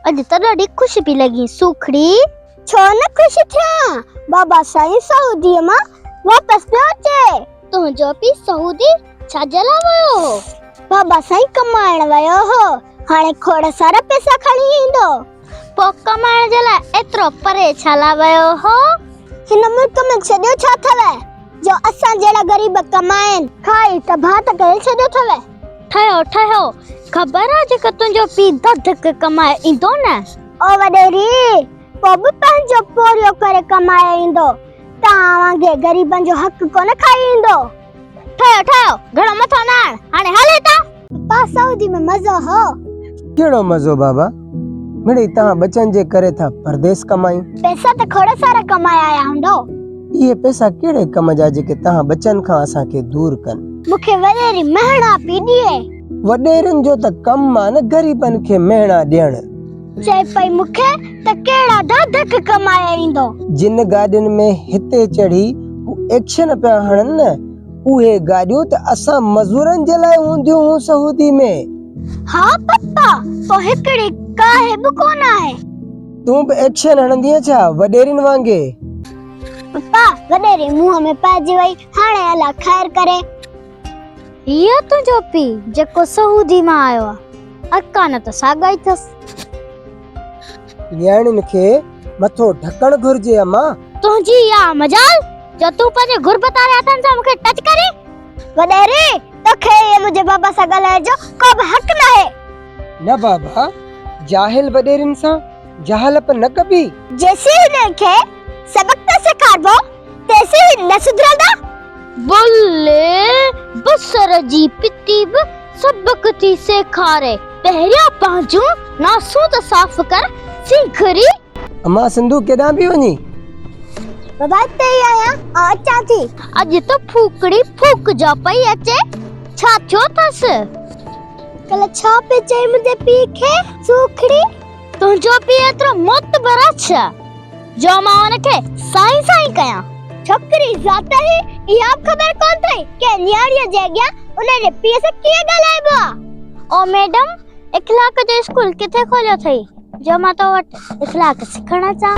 अज तो ॾाढी खुशी पई लगी सुखड़ी। छो न खुश थिया, बाबा साईं सऊदी मां वापस पियो अचे। तुंहिंजो पी सऊदी छा जला वियो हो? बाबा साईं कमाइण वियो हो, हाणे खोड़ सारा पैसा खणी ईंदो। पो कमाइण जे लाइ एतिरो परे छा ला वियो हो? हिन मुल्क में छॾियो छा थवे जो असां जहिड़ा गरीब कमाइन खाई त भात करे छॾियो थवे। ठहियो ठहियो, ख़बर आहे जेका तुंहिंजो पी धक कमाए ईंदो न? ओ वॾेरी, पो बि पंहिंजो पोरियो करे कमाए ईंदो, तव्हां वांगे गरीबन जो हक कोन खाई ईंदो। ठहियो ठहियो, घणो मथो न आण, हाणे हले था। पा सऊदी में मज़ो हो। केड़ो मज़ो बाबा? मिड़ी तहां बचन जे करे था परदेस कमाई। पैसा त खोड़ सारा कमाए आया हूंदो। ये पैसा केड़े कम जा जेके तहां बचन खां असां के दूर कन? मुखे वॾेरी महणा पी दिए। वडेरन जो त कम आ न गरीबन के महणा ॾियण। चई पई मुखे त केड़ा धक कमाए ईंदो। जिन गाडिन में हिते चढ़ी एक्शन पे हणन न, उहे गाडियूं त असां मजदूरन जे लाइ हूंदियूं हूं सऊदी में। हाँ पप्पा, पो हिकड़ी काहे बि कोन आहे। तू भी एक्शन हणंदी छा वडेरिन वांगे? पप्पा वॾेरी मुंह में पइजी वई, हाणे अल्लाह खैर करे। ये तुंहिंजो पी जेको सऊदी मां आयो आहे, अका न त साॻा ई अथसि। न्याणिन के मथो ढकण घुर्जे अम्मा। तुंहिंजी या मजाल जो तू पंहिंजे गुरबत वारे हथनि सां मूंखे टच करे। वॾेरी, तोखे ये मुंहिंजे बाबा सां ॻाल्हाइण जो को बि हक़ न आहे। न बाबा, जाहिल वडेरिन सां जहालत न कबी। जैसे हिन खे सबक त सेखारबो, तैसे ही न सुधरंदा। बोले बसर जी पिती बि सबक थी सेखारे, पहिरियां पंहिंजो नासूत साफ़ कर सीखरी। अम्मा सिंधु केॾां पई वञी? बाबा ते ही आया, अचां थी। अॼु त फूकड़ी फूक जा पई अचे, छा थियो अथसि? कल छा पे चई मुंहिंजे पीउ खे सुखड़ी? तुंहिंजो पीउ एतिरो मोतबर छा जो मां हुनखे साईं साईं कयां? छोकरी ज़ात ही इहा ख़बर कोन थई के न्याणीअ जे अॻियां उनजे पीउ सां कीअं ॻाल्हाइबो आहे। ओ मैडम, इखलाक जो स्कूल किथे खोलियो अथई जो मां तो वटि इखलाक सिखण अचां?